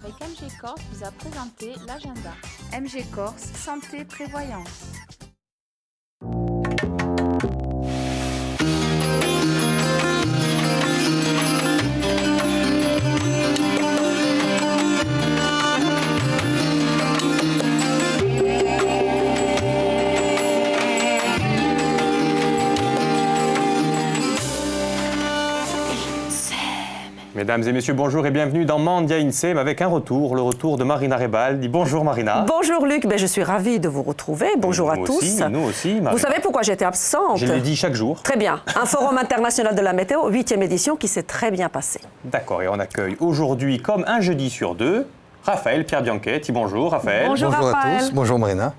avec MG Corse vous a présenté l'agenda. MG Corse, santé, prévoyance. Mesdames et messieurs, bonjour et bienvenue dans Mandia Insem avec un retour, le retour de Marina Rebaldi. Bonjour Marina. Bonjour Luc, je suis ravie de vous retrouver. Bonjour à tous. Nous aussi, Marina. Vous savez pourquoi j'étais absente? Je l'ai dit chaque jour. Très bien. Un forum international de la météo, 8e édition, qui s'est très bien passé. D'accord, et on accueille aujourd'hui, comme un jeudi sur deux, Raphaël Pierre Bianchetti. Bonjour Raphaël. Bonjour à Raphaël. tous, bonjour Marina.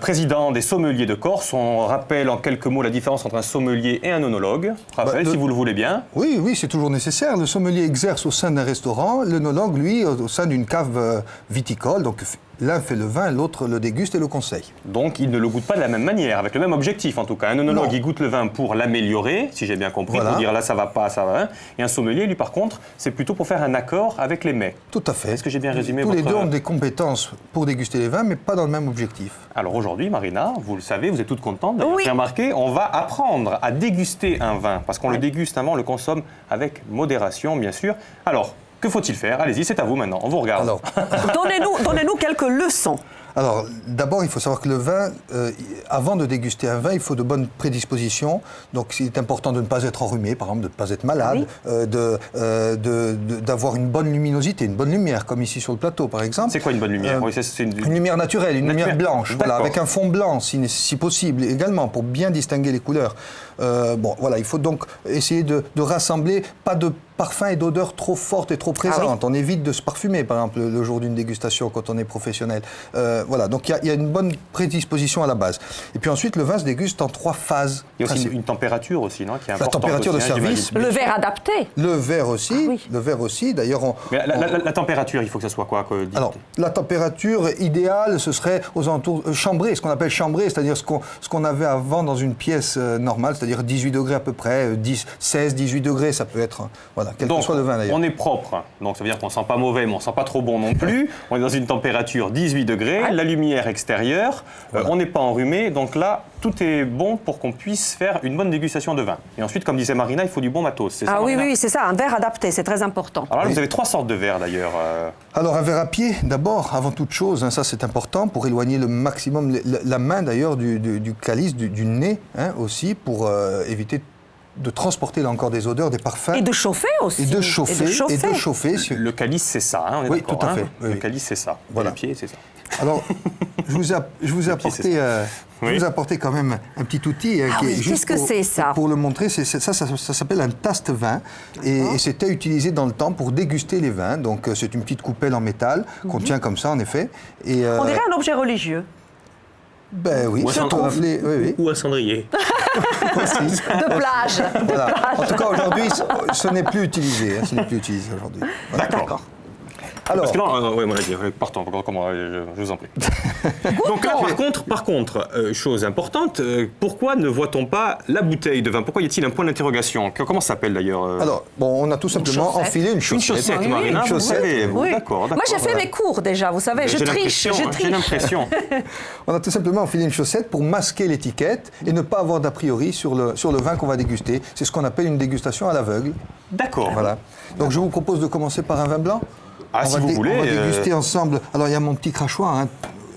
Président des sommeliers de Corse, on rappelle en quelques mots la différence entre un sommelier et un œnologue. Raphaël, si vous le voulez bien. Oui, c'est toujours nécessaire. Le sommelier exerce au sein d'un restaurant, l'œnologue, lui, au sein d'une cave viticole. Donc l'un fait le vin, l'autre le déguste et le conseille. Donc il ne le goûte pas de la même manière, avec le même objectif en tout cas. Un œnologue, il goûte le vin pour l'améliorer, si j'ai bien compris, Voilà. pour dire là ça va pas, ça va. Et un sommelier, lui par contre, c'est plutôt pour faire un accord avec les mets. Tout à fait. Est-ce que j'ai bien résumé Tous les votre... deux ont des compétences pour déguster les vins, mais pas dans le même objectif. Alors aujourd'hui, Marina, vous le savez, vous êtes toute contente d'avoir Oui. remarqué, on va apprendre à déguster un vin, parce qu'on le déguste avant, on le consomme avec modération, bien sûr. Alors, que faut-il faire? Allez-y, c'est à vous maintenant, on vous regarde. Alors, Donnez-nous quelques leçons. Alors, d'abord, il faut savoir que le vin, avant de déguster un vin, il faut de bonnes prédispositions. Donc, il est important de ne pas être enrhumé, par exemple, de ne pas être malade, d'avoir une bonne luminosité, une bonne lumière, comme ici sur le plateau, par exemple. C'est quoi une bonne lumière? Oui, c'est Une lumière naturelle, une lumière blanche, voilà, D'accord. avec un fond blanc, si possible, également, pour bien distinguer les couleurs. Voilà, il faut donc essayer de rassembler, pas de parfums et d'odeurs trop fortes et trop présentes. On évite de se parfumer, par exemple, le jour d'une dégustation, quand on est professionnel. Voilà, donc il y a une bonne prédisposition à la base. Et puis ensuite, le vin se déguste en 3 phases. Il y a aussi une température aussi, non, qui est La importante température aussi, de service. j'imagine. Le verre adapté. Le verre aussi, oui. le verre aussi. D'ailleurs, Mais la température, il faut que ça soit quoi dites alors, la température idéale, ce serait aux alentours chambrée, ce qu'on appelle chambrée, c'est-à-dire ce qu'on avait avant dans une pièce normale, c'est-à-dire 18 degrés à peu près, 16, 18 degrés, ça peut être, voilà, quel que soit le vin d'ailleurs. On est propre, donc ça veut dire qu'on ne sent pas mauvais, mais on ne sent pas trop bon non plus. On est dans une température 18 degrés, la lumière extérieure, on n'est pas enrhumé, donc là, tout est bon pour qu'on puisse faire une bonne dégustation de vin. Et ensuite, comme disait Marina, il faut du bon matos, c'est ça, Ah oui, Marina? oui, c'est ça, un verre adapté, c'est très important. Alors là, vous avez 3 sortes de verres d'ailleurs. Alors, un verre à pied, d'abord, avant toute chose, ça c'est important, pour éloigner le maximum la main d'ailleurs du calice, du nez aussi, pour éviter de transporter là encore des odeurs, des parfums. Et de chauffer aussi. Et de chauffer. Le calice, c'est ça, hein, on est Oui, d'accord, tout à fait, hein. oui, Le oui. calice, c'est ça. Voilà. Et le pied, c'est ça. Alors, je vous ai apporté, Oui. quand même un petit outil Ah qui oui, est juste qu'est-ce que c'est, ça pour le montrer. Ça s'appelle un taste-vin et c'était utilisé dans le temps pour déguster les vins. Donc, c'est une petite coupelle en métal qu'on tient comme ça, en effet. Et, On dirait un objet religieux. Ben oui, Ou un ça cendrier. trouve oui. Ou un cendrier. Aussi. De plage. Voilà. En tout cas, aujourd'hui, ce n'est plus utilisé. Ce n'est plus utilisé aujourd'hui. Voilà. D'accord. Alors, Parce que là, oui, partons, je vous en prie. Donc là, par contre, chose importante, pourquoi ne voit-on pas la bouteille de vin? Pourquoi y a-t-il un point d'interrogation? Comment ça s'appelle d'ailleurs alors, bon, on a tout simplement chaussette. enfilé une chaussette. Une chaussette, Marina, Une vous chaussette. savez. Oui. D'accord. Moi, j'ai fait voilà. mes cours déjà, vous savez, je triche. J'ai l'impression. On a tout simplement enfilé une chaussette pour masquer l'étiquette et ne pas avoir d'a priori sur le vin qu'on va déguster. C'est ce qu'on appelle une dégustation à l'aveugle. D'accord. Voilà. Donc je vous propose de commencer par un vin blanc. Ah, si vous voulez. On va déguster ensemble. Alors il y a mon petit crachoir,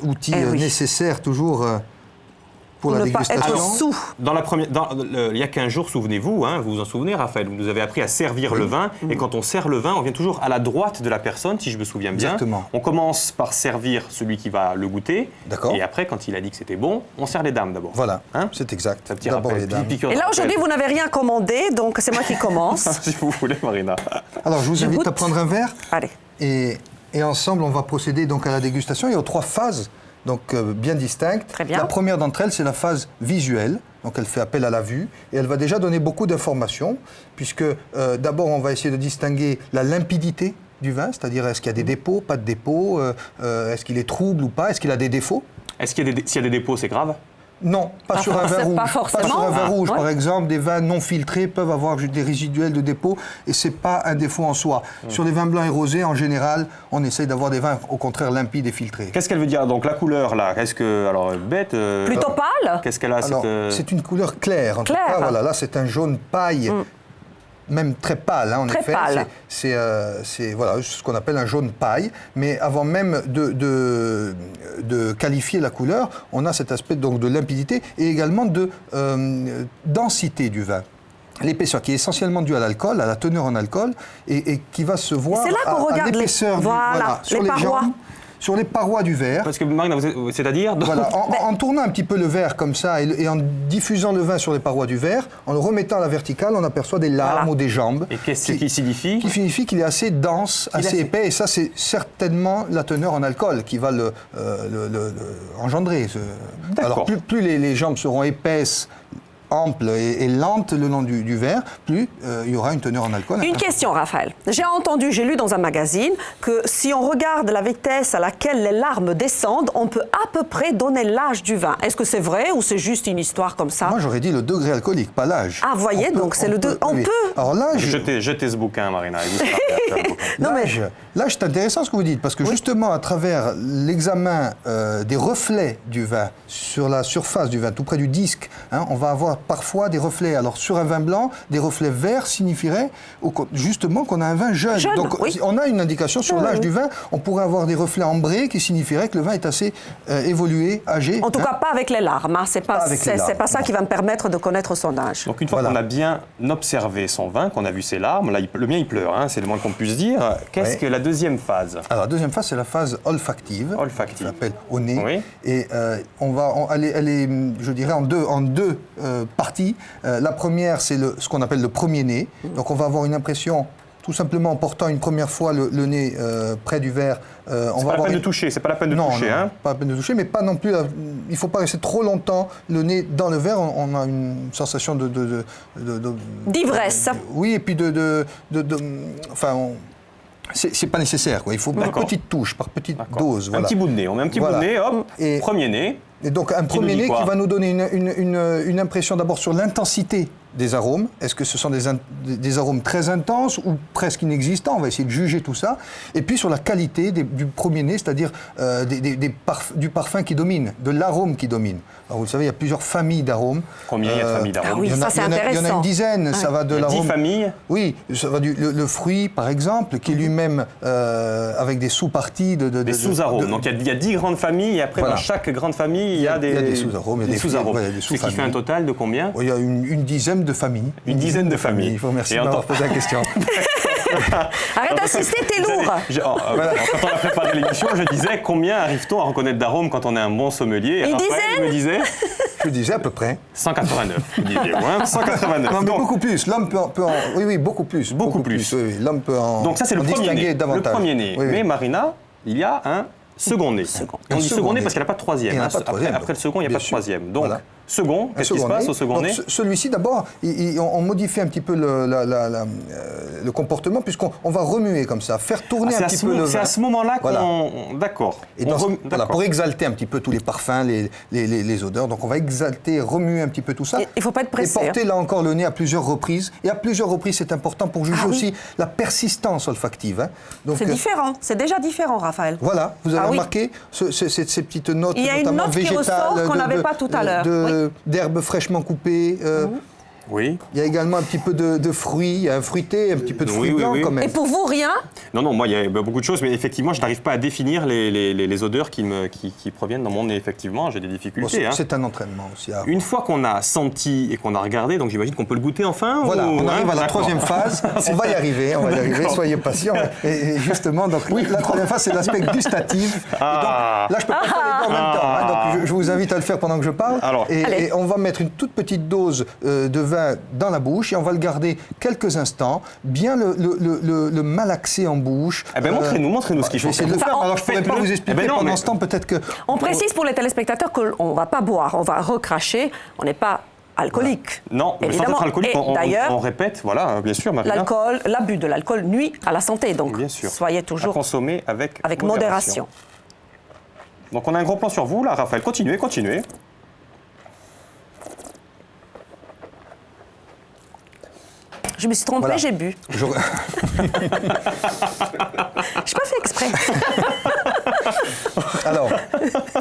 outil oui. nécessaire toujours pour la Ne pas dégustation. être sous. Il y a 15 jours, souvenez-vous, hein, vous vous en souvenez, Raphaël, vous nous avez appris à servir le vin. Et quand on sert le vin, on vient toujours à la droite de la personne, si je me souviens bien. Exactement. On commence par servir celui qui va le goûter. D'accord. Et après, quand il a dit que c'était bon, on sert les dames d'abord. Voilà, Hein c'est exact. Ça petit D'abord rappel, les dames. piqûre de Et là, rappel. aujourd'hui, vous n'avez rien commandé, donc c'est moi qui commence. Si vous voulez, Marina. Alors je vous invite goûte. à prendre un verre Allez. et ensemble on va procéder donc à la dégustation. Il y a 3 phases donc bien distinctes. Très bien. La première d'entre elles, c'est la phase visuelle. Donc elle fait appel à la vue et elle va déjà donner beaucoup d'informations puisque d'abord on va essayer de distinguer la limpidité du vin, c'est-à-dire est-ce qu'il y a des dépôts, pas de dépôts, est-ce qu'il est trouble ou pas, est-ce qu'il a des défauts. S'il y a des dépôts, c'est grave? Non, pas sur un vin rouge. Pas forcément. sur un vin rouge, Ouais. par exemple, des vins non filtrés peuvent avoir des résiduels de dépôt et c'est pas un défaut en soi. Sur les vins blancs et rosés, en général, on essaye d'avoir des vins au contraire limpides et filtrés. Qu'est-ce qu'elle veut dire? Donc la couleur là, qu'est-ce que. Alors bête. Plutôt pâle. Qu'est-ce qu'elle a Alors, c'est une couleur claire. En Claire. tout cas, voilà, là, c'est un jaune paille. Même très pâle, hein, en Très effet. pâle. C'est voilà, ce qu'on appelle un jaune paille. Mais avant même de qualifier la couleur, on a cet aspect donc, de limpidité et également de densité du vin. L'épaisseur qui est essentiellement due à l'alcool, à la teneur en alcool, et qui va se voir C'est là qu'on à regarde les- l'épaisseur voilà, sur les les parois. jambes, sur les parois du verre. Parce que Marina, c'est-à-dire. Voilà, en tournant un petit peu le verre comme ça et en diffusant le vin sur les parois du verre, en le remettant à la verticale, on aperçoit des larmes Voilà. ou des jambes. Et qu'est-ce qui signifie? Qui signifie qu'il est assez dense, Il est assez assez- épais, et ça c'est certainement la teneur en alcool qui va le engendrer. Alors plus les jambes seront épaisses, amples et lentes le long du verre, plus il y aura une teneur en alcool. Une question, Raphaël. J'ai lu dans un magazine que si on regarde la vitesse à laquelle les larmes descendent, on peut à peu près donner l'âge du vin. Est-ce que c'est vrai ou c'est juste une histoire comme ça? Moi j'aurais dit le degré alcoolique, pas l'âge. Ah, voyez, donc c'est le deux. On oui. peut. Alors l'âge. Jetez ce bouquin, Marina. et vous serez à faire le bouquin. Non, mais- L'âge, c'est intéressant ce que vous dites, parce que justement, à travers l'examen des reflets du vin, sur la surface du vin, tout près du disque, hein, on va avoir parfois des reflets. Alors, sur un vin blanc, des reflets verts signifieraient justement qu'on a un vin jeune. Jeune, Donc, oui. on a une indication sur l'âge du vin. On pourrait avoir des reflets ambrés qui signifieraient que le vin est assez évolué, âgé. En tout hein. cas, pas avec les larmes. Hein. C'est pas, Pas avec les c'est larmes, pas ça non. qui va me permettre de connaître son âge. Donc une fois Voilà. qu'on a bien observé son vin, qu'on a vu ses larmes, là le mien il pleure, hein, c'est le moins qu'on puisse dire. Qu'est-ce Ouais. que la deuxième phase? Alors, la deuxième phase, c'est la phase olfactive. Olfactive. Qui s'appelle au nez. Oui. Et elle est, je dirais, en deux parties. La première, c'est ce qu'on appelle le premier nez. Donc, on va avoir une impression, tout simplement en portant une première fois le nez près du verre. C'est pas la peine de toucher, c'est pas la peine de toucher. Non, Hein. pas la peine de toucher, mais pas non plus. Il ne faut pas rester trop longtemps le nez dans le verre. On a une sensation D'ivresse. oui, et puis enfin, c'est pas nécessaire. Quoi. Il faut par D'accord. petite touche, par petite D'accord. dose. Un Voilà. petit bout de nez, on met un petit Voilà. bout de nez, hop, Et- premier nez. Et donc un Qui premier nous dit nez quoi qui va nous donner une impression d'abord sur l'intensité des arômes. Est-ce que ce sont des arômes très intenses ou presque inexistants? On va essayer de juger tout ça. Et puis sur la qualité du premier nez, c'est-à-dire du parfum qui domine, de l'arôme qui domine. Alors vous le savez, il y a plusieurs familles d'arômes. Combien il y a de familles d'arômes? Ah oui, Il y en a- ça, c'est il y en a- Il y en a intéressant. une dizaine. Ça va de Il y a 10 l'arôme. familles. Oui, ça va le fruit, par exemple, qui est lui-même avec des sous-parties Des sous-arômes. Donc il y a 10 grandes familles et après Voilà. dans chaque grande famille il y a des sous-arômes, il y a des sous-arômes. ouais, des Ce qui fait un sous-familles. total de combien? Il y a une dizaine de familles. Une dizaine de familles. Il faut remercier Et de en m'avoir temps- posé la question. Arrête d'insister, t'es lourd. Quand on a préparé l'émission, je disais combien arrive-t-on à reconnaître d'arômes quand on est un bon sommelier? Et Une Raphaël dizaine me disait Je disais à peu près. 189. Vous disiez, ouais, 189. Non, mais Donc, beaucoup plus. L'homme peut en... Oui, beaucoup plus. Beaucoup plus. Oui, oui. L'homme peut en donc ça c'est le en premier distinguer nez. davantage. Le premier nez. Oui, oui. Mais Marina, il y a un second nez. Et on Un dit second second nez nez. parce qu'il n'y a pas de troisième. Il n'y en a hein. pas de troisième, Après le second, il n'y a bien pas de sûr. troisième. Donc, Voilà. second, Un qu'est-ce qui se second passe nez. au second Donc, nez? celui-ci, d'abord, on modifie un petit peu le comportement, puisqu'on va remuer comme ça, faire tourner C'est un à petit ce peu le mo- vin. c'est à ce moment-là qu'on... Voilà. D'accord. Et On voilà, d'accord. pour exalter un petit peu tous les parfums, les odeurs. Donc on va exalter, remuer un petit peu tout ça. Il faut pas être pressé, Et porter là encore le nez à plusieurs reprises. Et à plusieurs reprises, c'est important pour juger Ah oui. aussi la persistance olfactive. Hein. Donc, C'est différent. C'est déjà différent, Raphaël. voilà, vous avez Ah oui. remarqué ces petites notes, Il y a une notamment note qui végétales, ressort qu'on n'avait pas tout à l'heure. d'herbes fraîchement coupées. Oui. Il y a également un petit peu de fruits, il y a un fruité, un petit peu de Oui, fruits oui, blancs oui. quand même. Et pour vous, rien? Non, moi, il y a beaucoup de choses, mais effectivement, je n'arrive pas à définir les odeurs qui proviennent dans mon nez. Effectivement, j'ai des Bon, difficultés. hein. c'est un entraînement aussi. à- Une fois qu'on a senti et qu'on a regardé, donc j'imagine qu'on peut le goûter enfin. Voilà, ou- on arrive à la D'accord. troisième phase. On va y arriver, D'accord. soyez patients. Et justement, donc, la troisième phase, c'est l'aspect gustatif. Ah. Et donc, là, je peux pas faire les deux en même temps. hein. Donc, je vous invite à le faire pendant que je parle. Alors. Et on va mettre une toute petite dose de vin dans la bouche et on va le garder quelques instants, bien le malaxer en bouche. Eh ben, montrez-nous ce qu'il Je vais faut essayer de le faire. faire, Enfin, alors je ne pourrais pas faites-le. vous expliquer Eh ben non, pendant mais- ce temps, peut-être que... On précise pour les téléspectateurs qu'on ne va pas boire, on va recracher. On n'est pas alcoolique. Non, mais sans Évidemment. être alcoolique, Et on d'ailleurs, répète, voilà, bien sûr, Marina. l'abus de l'alcool nuit à la santé. Donc, Bien sûr. soyez À toujours consommer avec modération. Donc on a un gros plan sur vous, là, Raphaël. Continuez. Je me suis trompée, Voilà. j'ai bu. Je- Je n'ai pas fait exprès. Alors,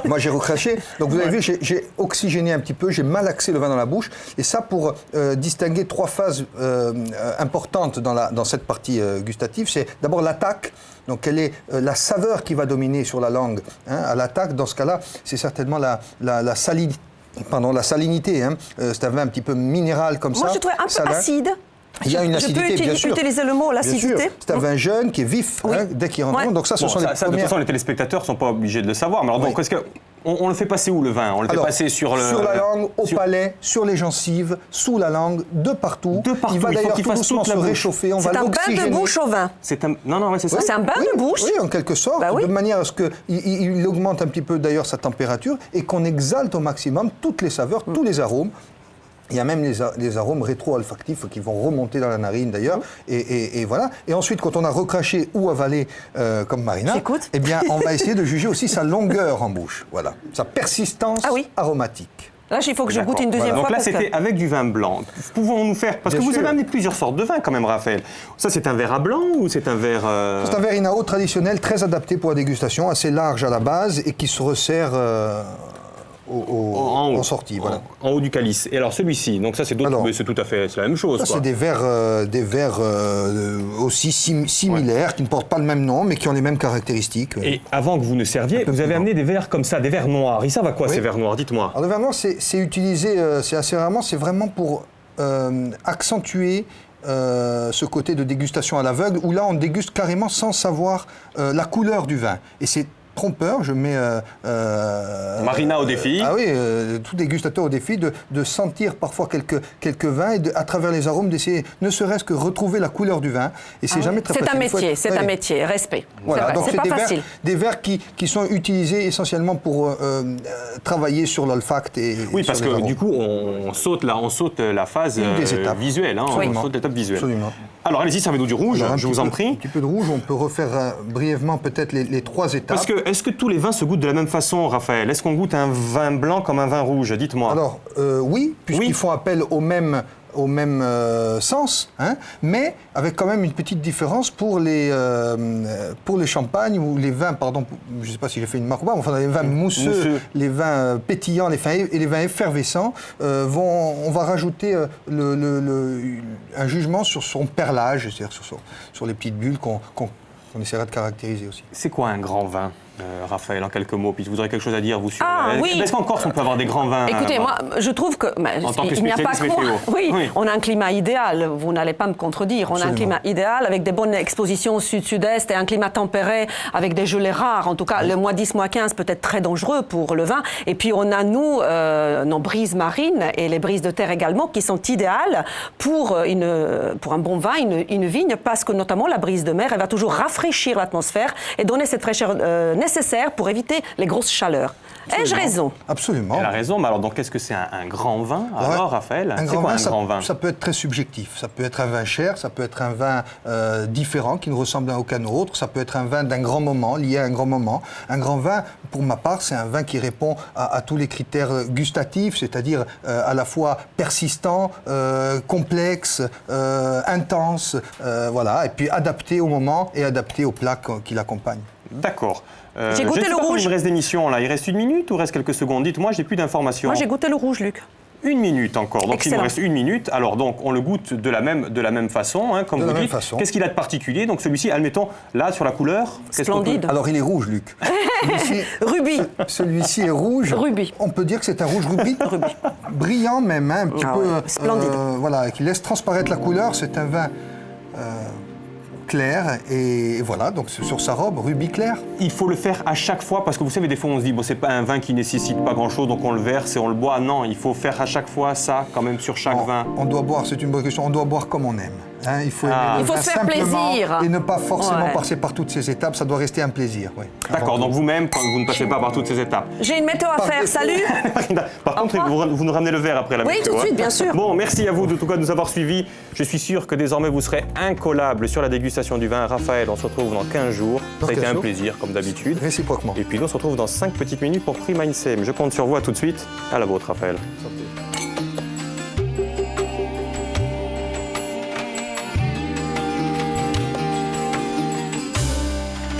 moi j'ai recraché. Donc vous avez vu, j'ai oxygéné un petit peu, j'ai malaxé le vin dans la bouche. Et ça pour distinguer trois phases importantes dans cette partie gustative. C'est d'abord l'attaque. Donc quelle est la saveur qui va dominer sur la langue à l'attaque. Dans ce cas-là, c'est certainement la salinité. La salinité. C'est un vin un petit peu minéral comme ça. Moi, je trouvais un peu salin. acide. Il y a une acidité, bien sûr. Je peux utiliser le mot, Bien l'acidité. sûr. C'est un vin jeune qui est vif Oui. dès qu'il rentre. Ouais. Donc ça, ce Bon, sont les ça, de toute premières... façon, les téléspectateurs ne sont pas obligés de le savoir. Mais alors, donc, Oui. est-ce que on le fait passer où, le vin? On le fait Alors, passer sur la langue, au sur- palais, sur les gencives, sous la langue, de partout. De partout, Il va il faut d'ailleurs qu'il tout fasse doucement toute la se bouche. réchauffer. On va C'est un bain l'oxygéner. de bouche au vin. C'est un... Non, ouais, c'est ça. C'est un bain de bouche. Oui, en quelque sorte, Bah oui. de manière à ce qu'il augmente un petit peu d'ailleurs sa température et qu'on exalte au maximum toutes les saveurs, tous les arômes. Il y a même les arômes rétro-olfactifs qui vont remonter dans la narine d'ailleurs. Et voilà. Et ensuite, quand on a recraché ou avalé comme Marina, J'écoute. eh bien, on va essayer de juger aussi sa longueur en bouche. Voilà. Sa persistance Ah oui. aromatique. Là, il faut que je D'accord. goûte une deuxième Voilà. fois. Donc là, parce c'était que... avec du vin blanc. Pouvons-nous faire... Parce Bien que vous sûr. avez amené plusieurs sortes de vins quand même, Raphaël. Ça, c'est un verre à blanc ou c'est un verre... C'est un verre Inao traditionnel, très adapté pour la dégustation, assez large à la base et qui se resserre en haut. en sortie. Voilà. En haut du calice. Et alors celui-ci, donc ça c'est d'autres, Alors, mais c'est tout à fait c'est la même chose. Ça, quoi. c'est des verres aussi similaires, qui ne portent pas le même nom, mais qui ont les mêmes caractéristiques. Et avant que vous ne serviez, vous avez amené des verres comme ça, des verres noirs. Ils servent à quoi Oui. ces verres noirs? Dites-moi. Alors, le verre noir, c'est utilisé, c'est assez rarement, c'est vraiment pour accentuer ce côté de dégustation à l'aveugle, où là, on déguste carrément sans savoir la couleur du vin. Et c'est trompeur, je mets... Marina au défi. Ah oui, tout dégustateur au défi de sentir parfois quelques vins et à travers les arômes d'essayer ne serait-ce que retrouver la couleur du vin. Et c'est jamais très C'est facile. un Il faut métier, être- c'est oui. un métier, respect. Voilà, C'est donc vrai, c'est c'est pas des facile. verres, des verres qui sont utilisés essentiellement pour travailler sur l'olfact et Oui, sur parce les que arômes. du coup, on saute la phase Une des étapes. visuelle. Hein, on Absolument. saute l'étape visuelle. Absolument. Alors allez-y, servez-nous du rouge, Alors, un je petit vous en peu- prie. Un petit peu de rouge, on peut refaire brièvement peut-être les trois étapes. Parce que, est-ce que tous les vins se goûtent de la même façon, Raphaël? Est-ce qu'on goûte un vin blanc comme un vin rouge? Dites-moi. Alors, oui, puisqu'ils Oui. font appel au même sens, hein, mais avec quand même une petite différence pour les champagnes ou les vins, pardon, je ne sais pas si j'ai fait une marque ou pas, mais enfin les vins mousseux, les vins pétillants et les vins effervescents, on va rajouter un jugement sur son perlage, c'est-à-dire sur les petites bulles qu'on essaiera de caractériser aussi. C'est quoi un grand vin, Raphaël, en quelques mots? Puis vous aurez quelque chose à dire, vous, sur... Ah, oui. Est-ce qu'en Corse, on peut avoir des grands vins? Écoutez, moi, je trouve que En tant que il n'y a pas que spécialiste moi. météo. Oui, Oui. on a un climat idéal. Vous n'allez pas me contredire. On a un Absolument. climat idéal avec des bonnes expositions au sud-sud-est et un climat tempéré avec des gelées rares. En tout cas, le moins 10, moins 15 peut être très dangereux pour le vin. Et puis on a nous nos brises marines et les brises de terre également qui sont idéales pour un bon vin, une vigne, parce que notamment la brise de mer, elle va toujours rafraîchir l'atmosphère et donner cette fraîcheur nécessaire pour éviter les grosses chaleurs. Ai-je raison? Absolument. Elle a raison, mais alors donc qu'est-ce que c'est un grand vin, alors, Raphaël? C'est quoi un grand vin? Ça peut être très subjectif. Ça peut être un vin cher, ça peut être un vin différent qui ne ressemble à aucun autre, ça peut être un vin d'un grand moment, lié à un grand moment. Un grand vin, pour ma part, c'est un vin qui répond à tous les critères gustatifs, c'est-à-dire à la fois persistant, complexe, intense, voilà, et puis adapté au moment et adapté au plat qui l'accompagne. D'accord. J'ai goûté je ne sais le pas combien rouge. il me reste d'émission, là. Il reste 1 minute ou reste quelques secondes? Dites-moi, j'ai plus d'informations. Moi, j'ai goûté le rouge, Luc. 1 minute encore, donc il Excellent. nous reste 1 minute. Alors donc on le goûte de la même façon, hein, comme De vous la même dites. façon. Qu'est-ce qu'il a de particulier? Donc celui-ci, admettons, là sur la couleur, qu'est-ce qu'on peut- Splendide. Alors il est rouge, Luc. Rubis. Celui-ci est rouge. Rubis. On peut dire que c'est un rouge rubis. Brillant même, hein, un petit Ah peu. ouais, splendide. Voilà, qui laisse transparaître la couleur. C'est un vin clair et voilà, donc sur sa robe, rubis clair. Il faut le faire à chaque fois parce que vous savez, des fois on se dit, bon, c'est pas un vin qui nécessite pas grand-chose, donc on le verse et on le boit. Non, il faut faire à chaque fois ça, quand même, sur chaque vin. On doit boire, c'est une bonne question, on doit boire comme on aime. Hein, il faut, aimer Ah. le Il faut vin se faire simplement plaisir. et ne pas forcément Ouais. passer par toutes ces étapes, ça doit rester un plaisir. Oui. D'accord, donc vous-même, quand vous ne passez pas par toutes ces étapes. J'ai une météo à Par faire. défaut. Salut. Par contre, vous nous ramenez le verre après la Oui, météo, tout de hein. suite, bien sûr. Bon, merci à vous de tout cas de nous avoir suivis. Je suis sûr que désormais vous serez incollable sur la dégustation du vin. Raphaël, on se retrouve dans 15 jours. Dans Ça a été 15 un jours. plaisir, comme d'habitude. Réciproquement. Et puis nous, on se retrouve dans 5 petites minutes pour Prix Mindset. Je compte sur vous à tout de suite. À la vôtre, Raphaël. Santé.